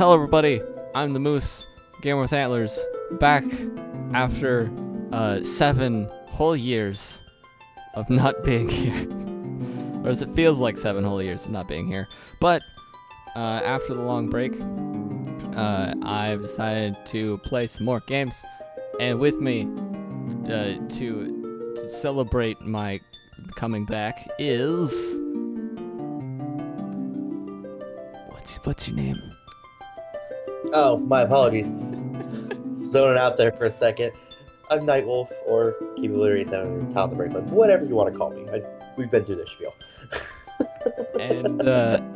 Hello everybody, I'm the Moose, Gamer with Antlers, back after 7 whole years of not being here. Or as it feels like 7 whole years of not being here. But after the long break, I've decided to play some more games. And with me to celebrate my coming back is... What's your name? Oh, my apologies. Zoning out there for a second. I'm Nightwolf, or keep it literally down Tom the Breakman, whatever you want to call me. We've been through this spiel. And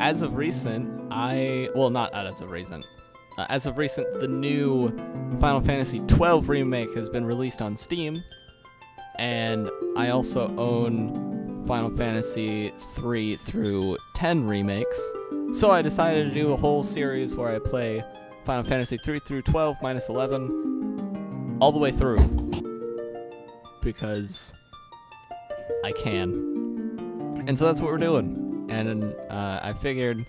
as of recent, as of recent, the new Final Fantasy XII remake has been released on Steam, and I also own Final Fantasy 3 through 10 remakes. So I decided to do a whole series where I play Final Fantasy 3 through 12 minus 11 all the way through, because I can. And so that's what we're doing. And I figured,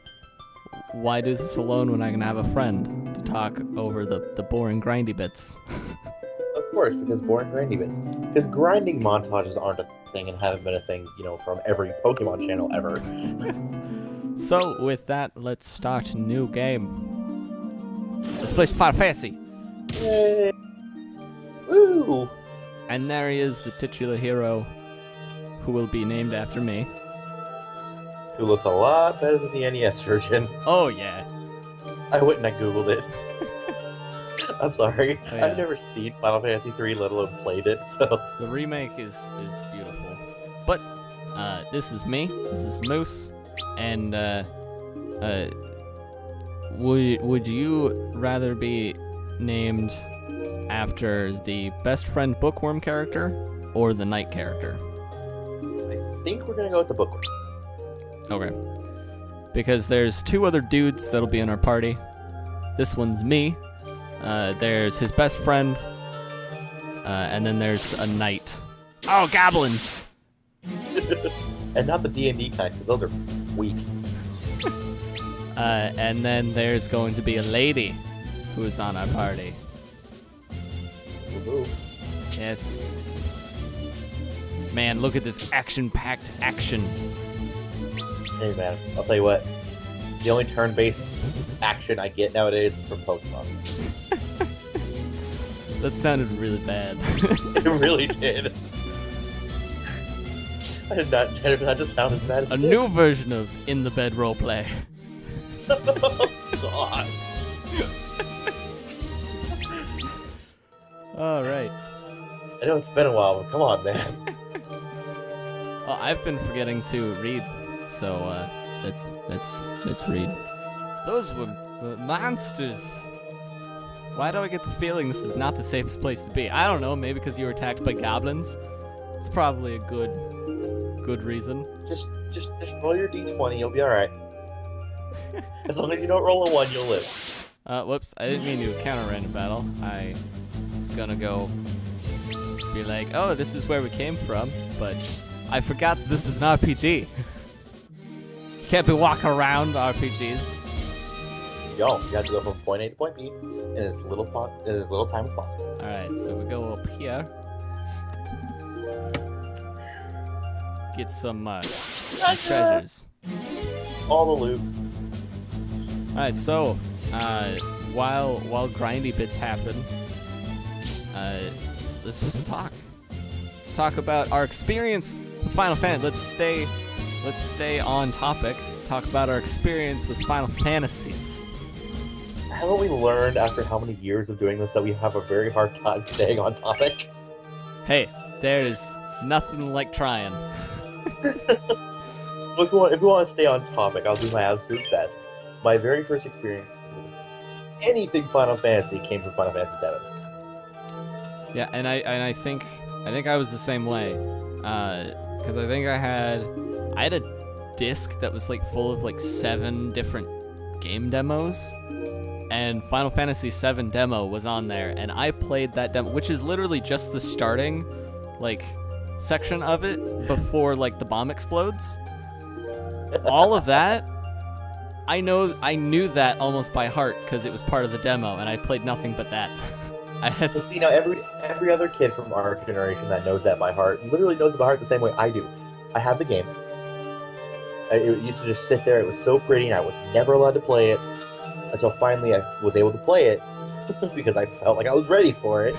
why do this alone when I can have a friend to talk over the boring grindy bits? Of course, because boring grindy bits. Because grinding montages aren't a thing and haven't been a thing, from every Pokemon channel ever. So with that, let's start a new game. Let's play Final Fantasy. Yay! Woo! And there he is, the titular hero, who will be named after me. Who looks a lot better than the NES version. Oh yeah. I went and I googled it. I'm sorry. Oh, yeah. I've never seen Final Fantasy 3, let alone played it, so... The remake is beautiful. But this is me. This is Moose. And would you rather be named after the best friend Bookworm character or the Knight character? I think we're gonna go with the bookworm. Okay. Because there's 2 other dudes that'll be in our party. This one's me. There's his best friend. And then there's a knight. Oh, goblins! And not the D&D kind, because those are weak. And then there's going to be a lady who's on our party. Ooh. Yes. Man, look at this action-packed action. Hey man, I'll tell you what. The only turn-based action I get nowadays is from Pokemon. That sounded really bad. It really did. I did not get it, but that just sounded bad as A it new version of In the Bed roleplay. Oh, God. Alright. I know it's been a while, but come on, man. Well, I've been forgetting to read, so let's read. Those were monsters. Why do I get the feeling this is not the safest place to be? I don't know, maybe because you were attacked by goblins. It's probably a good reason. Just roll your d20, you'll be alright. As long as you don't roll a 1, you'll live. Whoops, I didn't mean to counter random battle. I was gonna go be like, oh, this is where we came from, but I forgot this is an RPG. Can't be walking around RPGs. Yo, you have to go from point A to point B in as little time as possible. Alright, so we go up here. Get some treasures. All the loot. Alright, so while grindy bits happen, let's just talk. Let's talk about our experience with Final Fantasy. Let's stay on topic. Talk about our experience with Final Fantasies. Haven't we learned after how many years of doing this that we have a very hard time staying on topic? Hey, there's nothing like trying. If we want to stay on topic, I'll do my absolute best. My very first experience with anything Final Fantasy came from Final Fantasy VII. Yeah, and I think I was the same way, because I think I had a disc that was full of 7 different game demos, and Final Fantasy VII demo was on there, and I played that demo, which is literally just the starting section of it before the bomb explodes. All of that I knew that almost by heart because it was part of the demo, and I played nothing but that. I had So see, now every other kid from our generation that knows that by heart literally knows it by heart the same way I do. I have the game. It used to just sit there. It was so pretty, and I was never allowed to play it until finally I was able to play it because I felt like I was ready for it.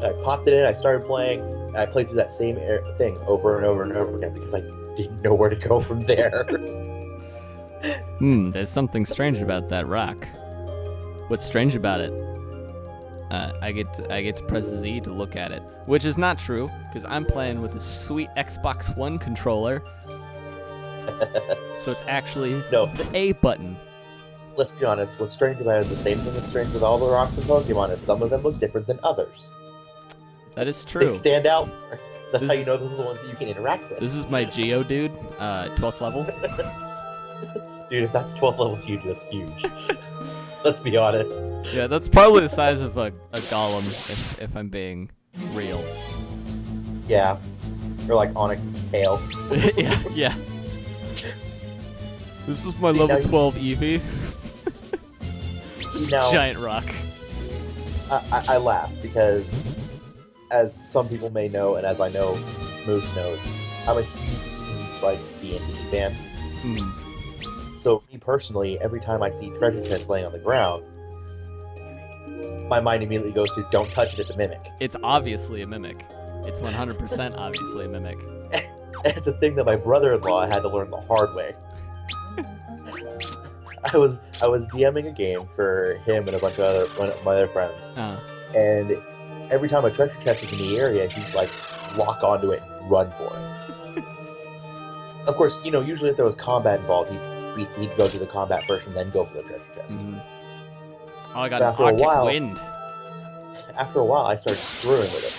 I popped it in. I started playing, and I played through that same thing over and over and over again because I didn't know where to go from there. There's something strange about that rock. What's strange about it? I get to press Z to look at it, which is not true because I'm playing with a sweet Xbox One controller. So it's actually No. the A button. Let's be honest. What's strange about it is the same thing that's strange with all the rocks in Pokemon. Is some of them look different than others. That is true. They stand out. That's how This- you know those are the ones that you can interact with. This is my Geodude, 12th level. Dude, if that's 12 level huge, that's huge. Let's be honest. Yeah, that's probably the size of a golem, if I'm being real. Yeah. Or like Onyx's tail. yeah. This is my See, level now you- 12 Eevee. Just Now- a giant rock. I laugh because, as some people may know, and as I know Moose knows, I'm a huge like D&D fan. Hmm. So me personally, every time I see treasure chests laying on the ground, my mind immediately goes to "Don't touch it, it's a mimic." It's obviously a mimic. It's 100% obviously a mimic. And it's a thing that my brother-in-law had to learn the hard way. I was DMing a game for him and a bunch of my other friends, and every time a treasure chest is in the area, he'd like lock onto it and run for it. Of course, usually if there was combat involved, he'd go to the combat first and then go for the treasure chest. Mhm. Oh, I got But an after a Arctic while- Wind. After a while, I started screwing with it,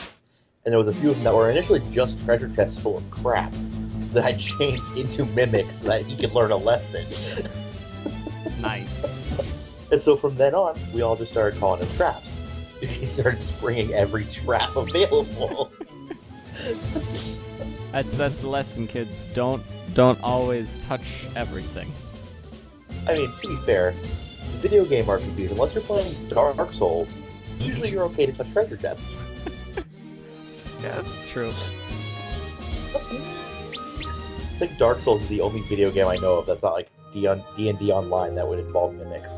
and there was a few of them that were initially just treasure chests full of crap that I changed into mimics so that he could learn a lesson. Nice. And so from then on, we all just started calling them traps. He started springing every trap available. That's the lesson, kids. Don't always touch everything. I mean, to be fair, video game RPGs, unless you're playing Dark Souls, usually you're okay to touch treasure chests. Yeah, that's true. I think Dark Souls is the only video game I know of that's not like D&D Online that would involve mimics.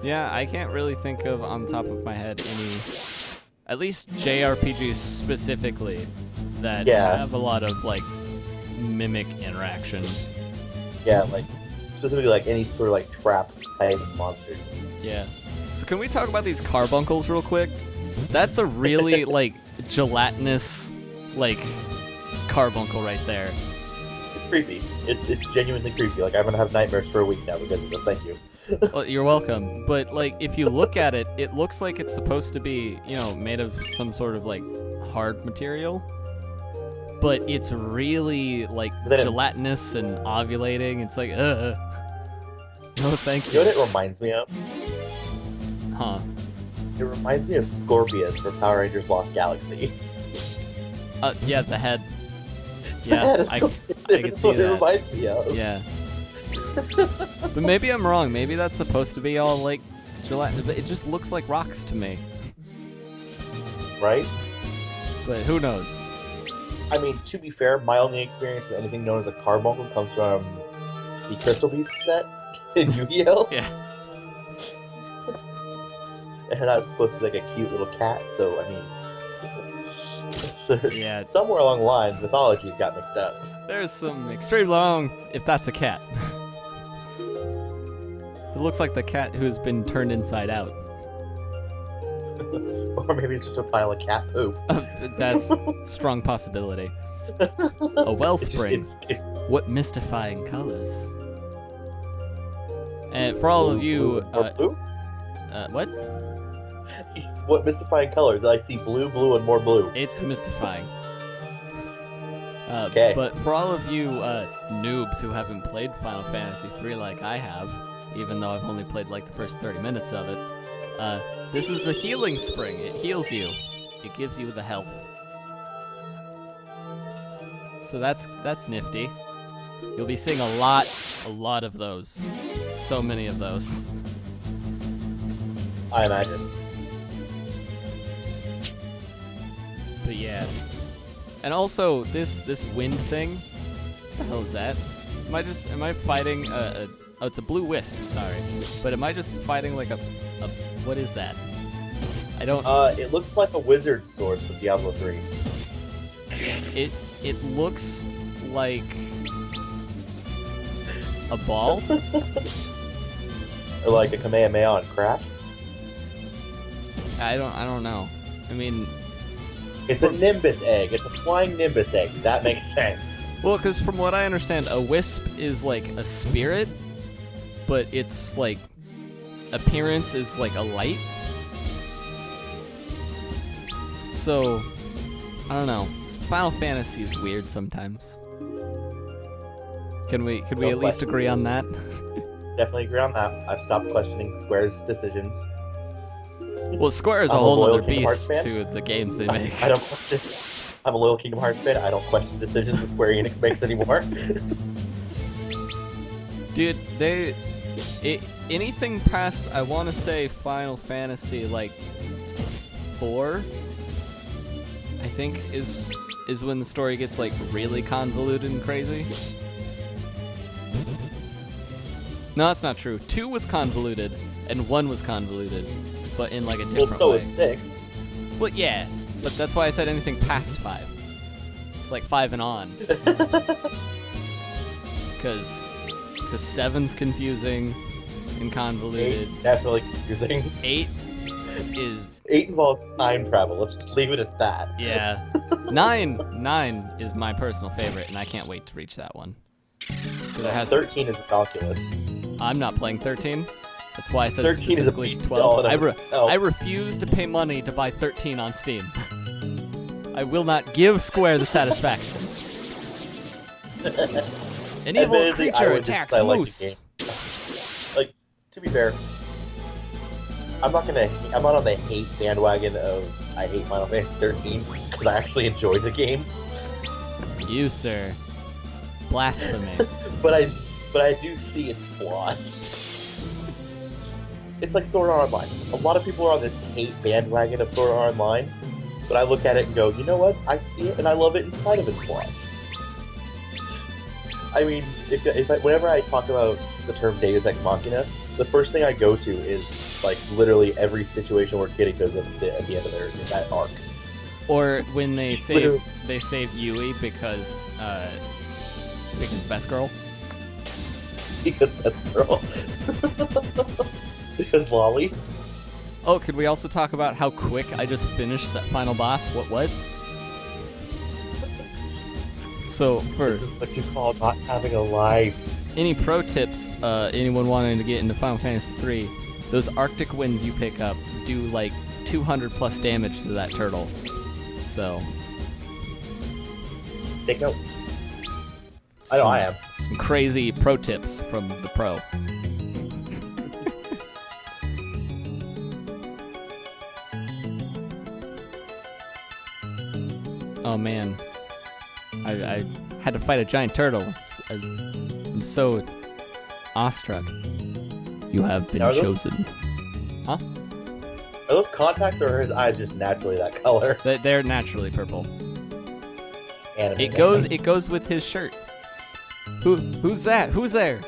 Yeah, I can't really think of on the top of my head any, at least JRPGs specifically, that Yeah. have a lot of like mimic interaction. Yeah, like specifically like any sort of like trap type monsters. Yeah. So can we talk about these carbuncles real quick? That's a really like gelatinous like carbuncle right there. It's creepy. It's genuinely creepy. Like I'm gonna have nightmares for a week now because of this. Thank you. Well, you're welcome. But like if you look at it, it looks like it's supposed to be, made of some sort of like hard material. But it's really like Then it- gelatinous and ovulating. It's like, no, thank You know you. what it reminds me of? Huh. It reminds me of Scorpius from Power Rangers Lost Galaxy. Yeah, the head. Yeah, That's I what can see it that. reminds me of. Yeah. But maybe I'm wrong. Maybe that's supposed to be all like gelatin. But it just looks like rocks to me. Right? But who knows? I mean, to be fair, my only experience with anything known as a carbuncle comes from the Crystal Beast set in Yu-Gi-Oh! Yeah. And that's supposed to be like a cute little cat, so I mean... so Yeah. somewhere along the line, mythologies got mixed up. There's some extreme long, if that's a cat. It looks like the cat who's been turned inside out. Or maybe it's just a pile of cat poop. That's strong possibility. A wellspring. It's What mystifying colors. And for all of you, Or blue? what? What mystifying colors? I see blue, blue, and more blue. It's mystifying. Okay. But for all of you noobs who haven't played Final Fantasy III like I have, even though I've only played like the first 30 minutes of it, this is a healing spring. It heals you. It gives you the health. So that's nifty. You'll be seeing a lot of those. So many of those. I imagine. But yeah. And also, this wind thing, what the hell is that? Am I fighting oh, it's a blue wisp, sorry. But am I just fighting like a what is that? I don't... It looks like a wizard sword from Diablo 3. It looks like a ball? Or like a Kamehameha on crack? I don't know. I mean... It's a Nimbus egg. It's a flying Nimbus egg. That makes sense. Well, because from what I understand, a wisp is like a spirit, but its like appearance is like a light. So, I don't know. Final Fantasy is weird sometimes. Can we at least agree on that? Definitely agree on that. I've stopped questioning Square's decisions. Well, Square is a whole other beast to the games they make. I don't question. I'm a loyal Kingdom Hearts fan. I don't question decisions that Square Enix makes anymore. Dude, anything past, I want to say Final Fantasy like 4, I think is when the story gets like really convoluted and crazy. No, that's not true. 2 was convoluted and 1 was convoluted, but in like a different way. Well, so is 6. Well, yeah, but that's why I said anything past 5. Like 5 and on. Because 7's confusing and convoluted. 8, definitely confusing. 8 involves time travel. Let's just leave it at that. Yeah. 9 is my personal favorite, and I can't wait to reach that one. 13 is ridiculous. I'm not playing 13. That's why I said 13 specifically is a 12. I refuse to pay money to buy 13 on Steam. I will not give Square the satisfaction. An evil creature attacks Moose. Like, to be fair, I'm not on the hate bandwagon of I hate Final Fantasy 13 because I actually enjoy the games. You, sir. Blasphemy. but I do see its flaws. It's like Sword Art Online. A lot of people are on this hate bandwagon of Sword Art Online, but I look at it and go, you know what? I see it and I love it in spite of its flaws. I mean, whenever I talk about the term Deus Ex Machina, the first thing I go to is like literally every situation where Kirito's at the end of that arc. Or when they save Yui because best girl. Because best girl. Because Lolly. Oh, could we also talk about how quick I just finished that final boss? What? So this is what you call not having a life. Any pro tips? Anyone wanting to get into Final Fantasy 3? Those Arctic winds you pick up do like 200 plus damage to that turtle. So. Take note. I know I am. Some crazy pro tips from the pro. Oh man, I had to fight a giant turtle. I'm so awestruck. You have been chosen. Huh? Are those contacts or are his eyes just naturally that color? They're naturally purple. Anime. It goes with his shirt. Who's that? Who's there?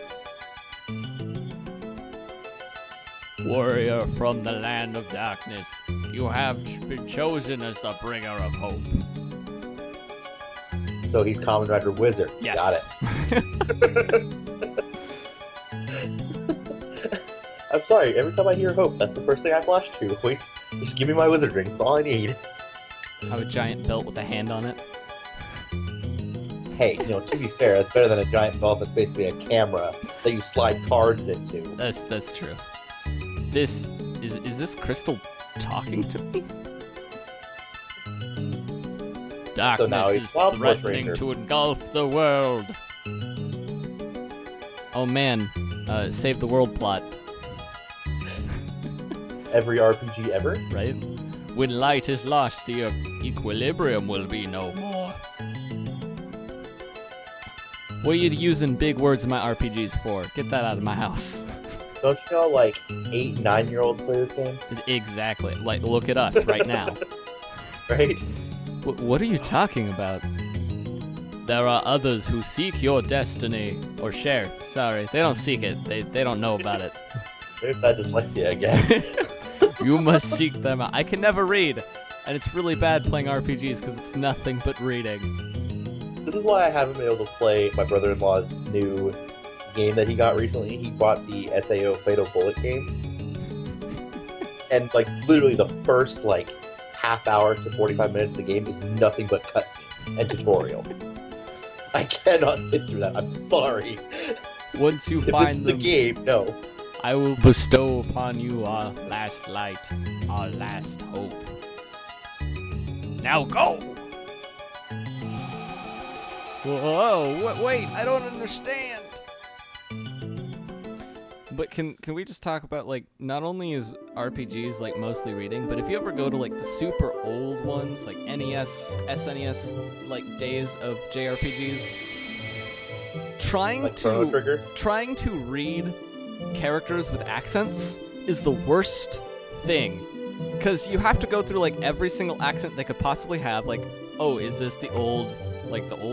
Warrior from the land of darkness, you have been chosen as the bringer of hope. So he's Kamen Rider Wizard. Yes. Got it. I'm sorry, every time I hear hope, that's the first thing I flash to. Wait, just give me my wizard ring, that's all I need. I have a giant belt with a hand on it. Hey, to be fair, that's better than a giant belt that's basically a camera that you slide cards into. That's true. Is this Crystal talking to me? Darkness is threatening to engulf the world. Oh man, save the world plot. Every RPG ever? Right? When light is lost, the equilibrium will be no more. What are you using big words in my RPGs for? Get that out of my house. Don't you know, like, 8, 9-year-olds play this game? Exactly. Like, look at us right now. Right? What are you talking about? There are others who seek your destiny. Or share. Sorry, they don't seek it. They don't know about it. There's that dyslexia again. You must seek them out. I can never read. And it's really bad playing RPGs because it's nothing but reading. This is why I haven't been able to play my brother-in-law's new game that he got recently. He bought the SAO Fatal Bullet game. And, like, literally the first, like, half hour to 45 minutes of the game is nothing but cutscenes and tutorial. I cannot sit through that. I'm sorry. Once you If find this is them, the game, no. I will bestow upon you our last light, our last hope. Now go! Whoa, wait, I don't understand. But can we just talk about, like, not only is RPGs, like, mostly reading, but if you ever go to, like, the super old ones, like NES, SNES, like, days of JRPGs, trying Like Chrono Trigger? to read characters with accents is the worst thing. Because you have to go through, like, every single accent they could possibly have, like, oh, is this the old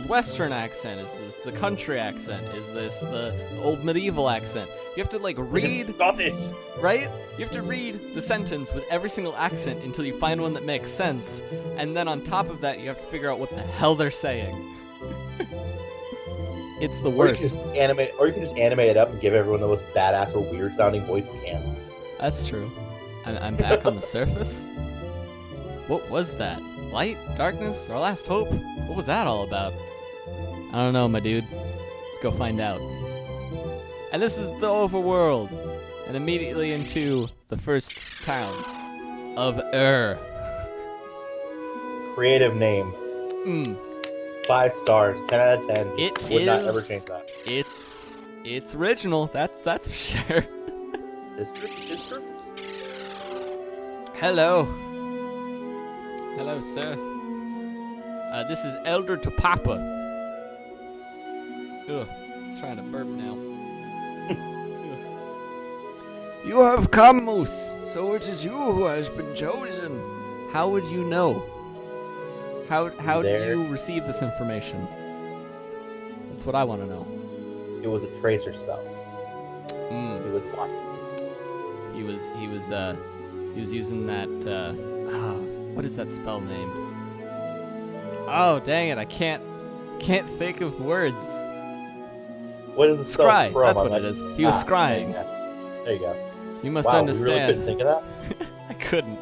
Western accent? Is this the country accent? Is this the old medieval accent? You have to, like, read... Scottish! Right? You have to read the sentence with every single accent until you find one that makes sense, and then on top of that, you have to figure out what the hell they're saying. It's the worst. Or you can just animate it up and give everyone the most badass or weird-sounding voice you can. That's true. I'm back on the surface? What was that? Light? Darkness? Our last hope? What was that all about? I don't know, my dude. Let's go find out. And this is the overworld. And immediately into the first town of Creative name. 5 stars, 10 out of 10. Would not ever change that. It's original. That's for sure. It's true. Hello. Hello, sir. This is Elder to Papa. Ugh, trying to burp now. You have come, Moose, so it is you who has been chosen. How would you know? How did you receive this information? That's what I want to know. It was a tracer spell. He was watching. He was using that. What is that spell name? Oh, dang it! I can't think of words. What is the spell Scry. from? That's what it is. He was scrying. There you go. You must wow, understand. You really couldn't think of that? I couldn't.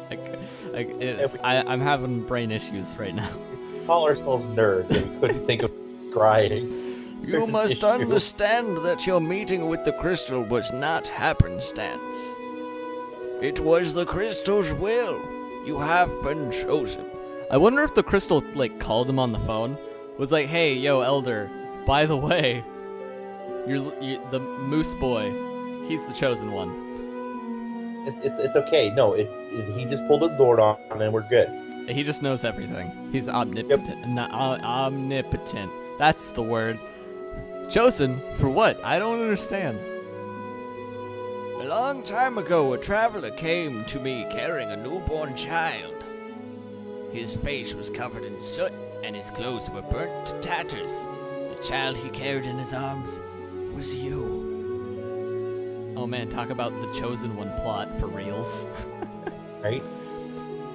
I'm having brain issues right now. We call ourselves nerds and we couldn't think of scrying. You must understand that your meeting with the crystal was not happenstance. It was the crystal's will. You have been chosen. I wonder if the crystal, like, called him on the phone. Was like, hey, yo, Elder, by the way, you're the Moose Boy. He's the chosen one. It's okay. No, he just pulled his Zordon and we're good. He just knows everything. He's omnipotent. Yep. Not omnipotent. That's the word. Chosen for what? I don't understand. A long time ago, a traveler came to me carrying a newborn child. His face was covered in soot, and his clothes were burnt to tatters. The child he carried in his arms was you. Oh man, talk about the chosen one plot for reals. Right?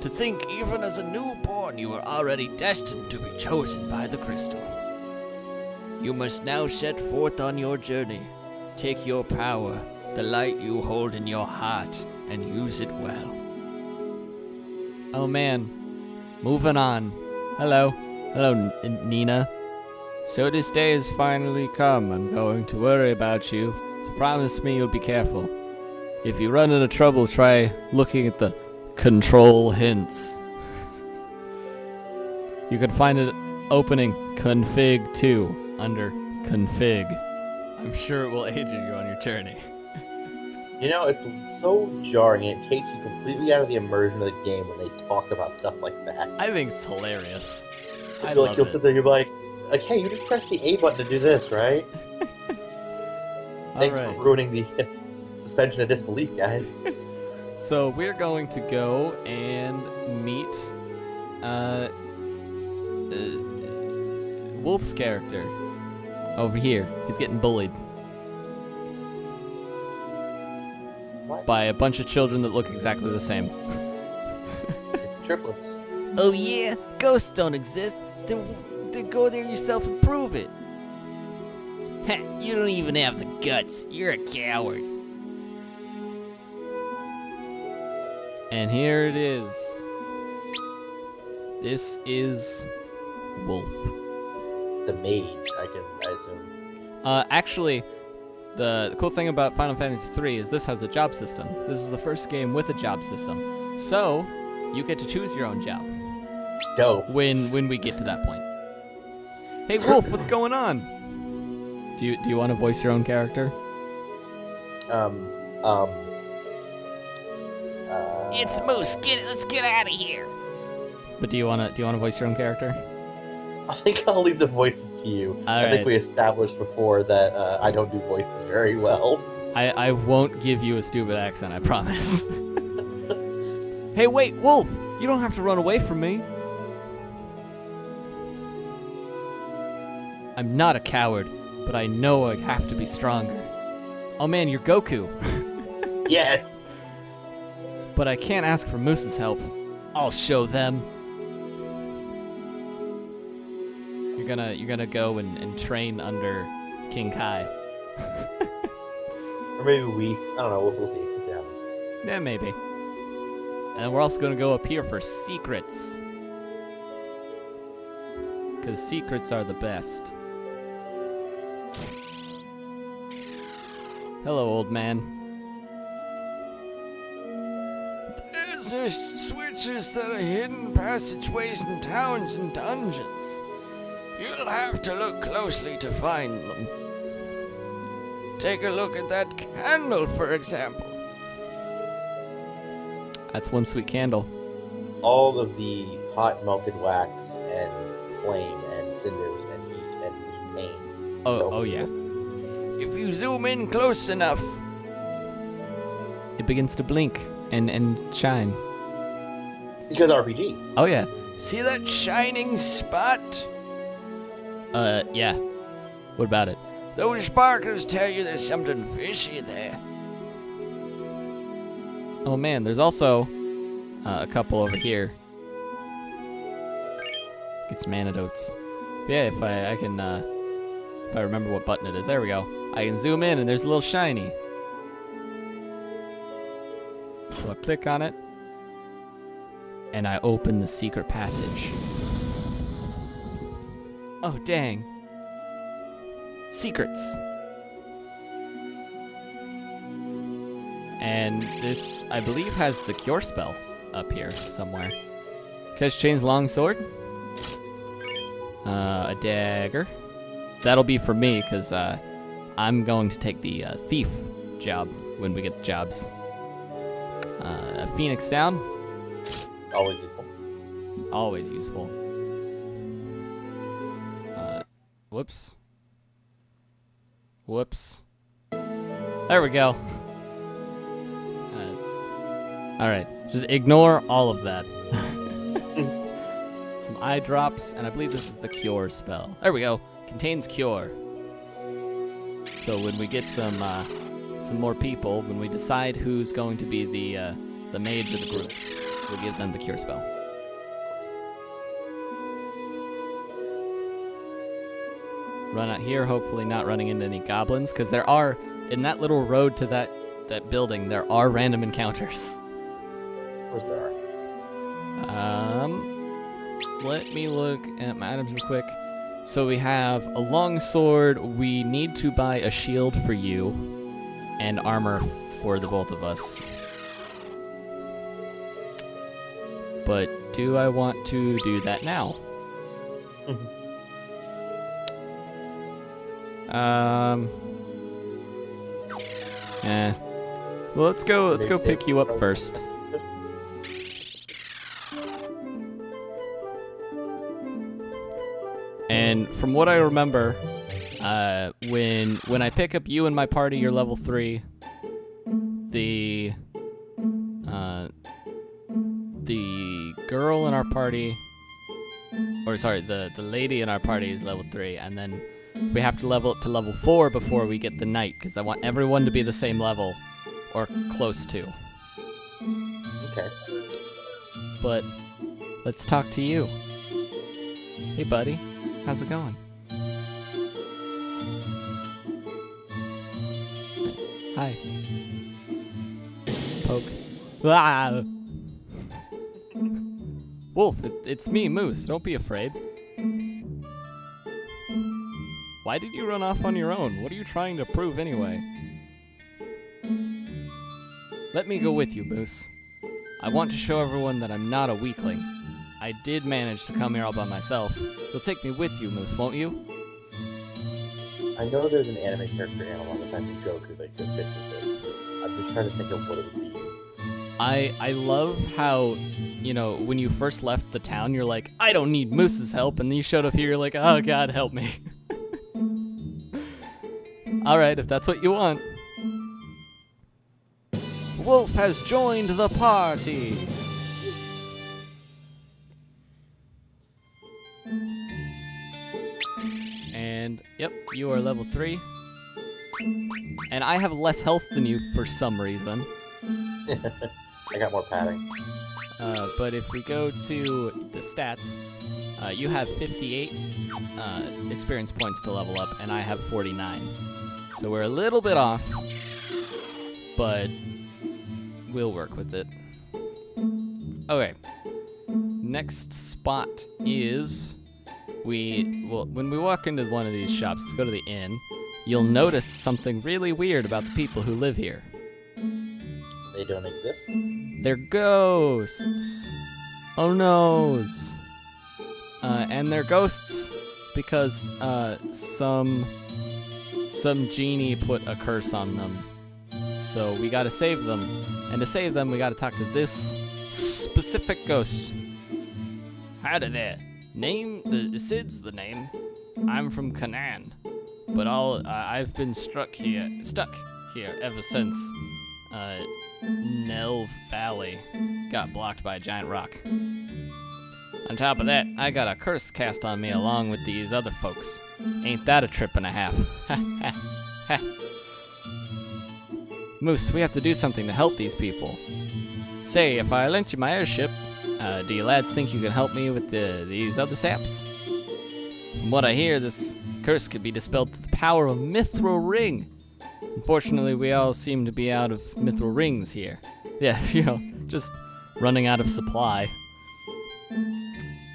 To think even as a newborn you were already destined to be chosen by the crystal. You must now set forth on your journey. Take your power, the light you hold in your heart, and use it well. Oh man, moving on. Hello. Hello, Nina. So this day has finally come. I'm going to worry about you, so promise me you'll be careful. If you run into trouble, try looking at the control hints. You can find it opening config 2 under config. I'm sure it will aid you on your journey. You know, it's so jarring. It takes you completely out of the immersion of the game when they talk about stuff like that. I think it's hilarious. I feel love like you'll it. sit there, you'll be like, Like, hey, you just press the A button to do this, right? Thanks for ruining the suspension of disbelief, guys. So we're going to go and meet Wolf's character over here. He's getting bullied. What? By a bunch of children that look exactly the same. It's triplets. Oh yeah? Ghosts don't exist. Then go there yourself and prove it. Heh, you don't even have the guts. You're a coward. And here it is. This is Wolf. The mage, I assume. Actually, the cool thing about Final Fantasy III is this has a job system. This is the first game with a job system. So, you get to choose your own job. Dope. When we get to that point. Hey Wolf, what's going on? Do you want to voice your own character? It's Moose. Let's get out of here. But do you want to voice your own character? I think I'll leave the voices to you. I think we established before that I don't do voices very well. I won't give you a stupid accent, I promise. Hey, wait, Wolf! You don't have to run away from me. I'm not a coward, but I know I have to be stronger. Oh man, you're Goku. Yes! But I can't ask for Moose's help. I'll show them. You're gonna go and train under King Kai. Or maybe Whis. I don't know. We'll see. We'll see what happens. Yeah, maybe. And we're also gonna go up here for secrets. Because secrets are the best. Hello, old man. There's switches that are hidden passageways in towns and dungeons. You'll have to look closely to find them. Take a look at that candle, for example. That's one sweet candle. All of the hot melted wax and flame and cinders and heat and just pain. Oh yeah. If you zoom in close enough, it begins to blink and shine. Because RPG. Oh yeah. See that shining spot? Yeah. What about it? Those sparkles tell you there's something fishy there. Oh man, there's also a couple over here. Get some antidotes. Yeah, if I remember what button it is. There we go. I can zoom in and there's a little shiny. So I'll click on it. And I open the secret passage. Oh, dang. Secrets. And this, I believe, has the cure spell up here somewhere. Catch Chain's longsword. A dagger. That'll be for me, because I'm going to take the thief job when we get the jobs. A phoenix down. Always useful. Always useful. Whoops. Whoops. There we go. Alright, just ignore all of that. Some eye drops, and I believe this is the cure spell. There we go. Contains cure. So when we get some more people, when we decide who's going to be the mage of the group, we'll give them the cure spell. Run out here, hopefully not running into any goblins, because there are, in that little road to that building, there are random encounters. Of course there are. Let me look at my items real quick. So we have a longsword. We need to buy a shield for you, and armor for the both of us. But do I want to do that now? Well, let's go pick you up first. And from what I remember, when I pick up you in my party, you're level 3. The girl in our party, or sorry, the lady in our party is level 3, and then we have to level up to level 4 before we get the knight, because I want everyone to be the same level, or close to. Okay. But let's talk to you. Hey, buddy. How's it going? Hi. Poke. Ah! Wolf, it's me, Moose. Don't be afraid. Why did you run off on your own? What are you trying to prove anyway? Let me go with you, Moose. I want to show everyone that I'm not a weakling. I did manage to come here all by myself. You'll take me with you, Moose, won't you? I know there's an anime character analog that I think Goku that could fit with this. I'm just trying to think of what it would be. I love how, you know, when you first left the town, you're like, I don't need Moose's help, and then you showed up here, you're like, oh god, help me. Alright, if that's what you want. Wolf has joined the party! And, yep, you are level 3. And I have less health than you for some reason. I got more padding. But if we go to the stats, you have 58 experience points to level up, and I have 49. So we're a little bit off, but we'll work with it. Okay. Next spot is when we walk into one of these shops, let's go to the inn, you'll notice something really weird about the people who live here. They don't exist? They're ghosts. Oh noes. And they're ghosts because some genie put a curse on them. So we gotta save them. And to save them, we gotta talk to this specific ghost. Howdy there. Sid's the name. I'm from Canaan. But I've been stuck here ever since Nell Valley got blocked by a giant rock. On top of that, I got a curse cast on me along with these other folks. Ain't that a trip and a half? Moose, we have to do something to help these people. Say, if I lent you my airship, do you lads think you can help me with these other saps? From what I hear, this curse could be dispelled through the power of a mithril ring. Unfortunately, we all seem to be out of mithril rings here. Yeah, you know, just running out of supply.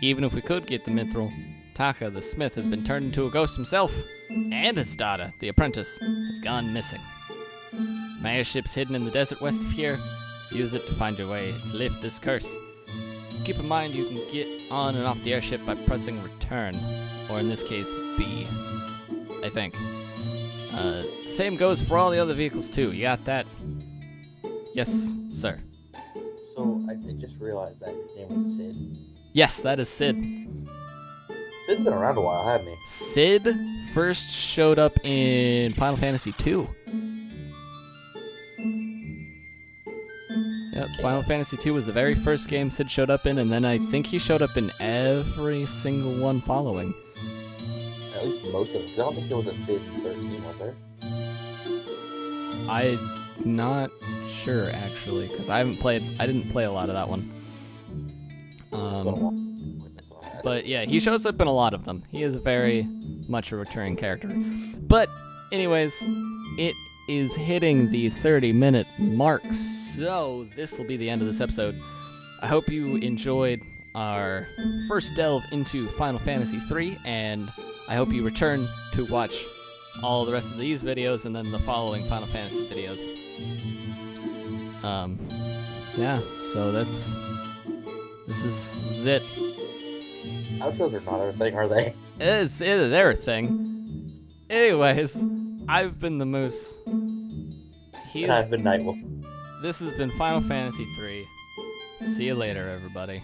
Even if we could get the mithril, Taka the smith has been turned into a ghost himself, and his daughter, the apprentice, has gone missing. My airship's hidden in the desert west of here. Use it to find your way to lift this curse. Keep in mind you can get on and off the airship by pressing return, or in this case, B, I think. Same goes for all the other vehicles too. You got that? Yes, sir. So I just realized that his name was Sid. Yes, that is Sid. Sid's been around a while, hasn't he? Sid first showed up in Final Fantasy II. Yep, Final Fantasy II was the very first game Sid showed up in, and then I think he showed up in every single one following. At least most of them. I don't think there was a Sid in 13, was there? I'm not sure, actually, because I didn't play a lot of that one. But yeah, he shows up in a lot of them. He is very much a returning character. But anyways, it is hitting the 30-minute mark, so this will be the end of this episode. I hope you enjoyed our first delve into Final Fantasy III, and I hope you return to watch all the rest of these videos and then the following Final Fantasy videos. Yeah, so this is it. Outros are not our thing, are they? It's their thing. Anyways, I've been the Moose. And I've been Nightwolf. This has been Final Fantasy III. See you later, everybody.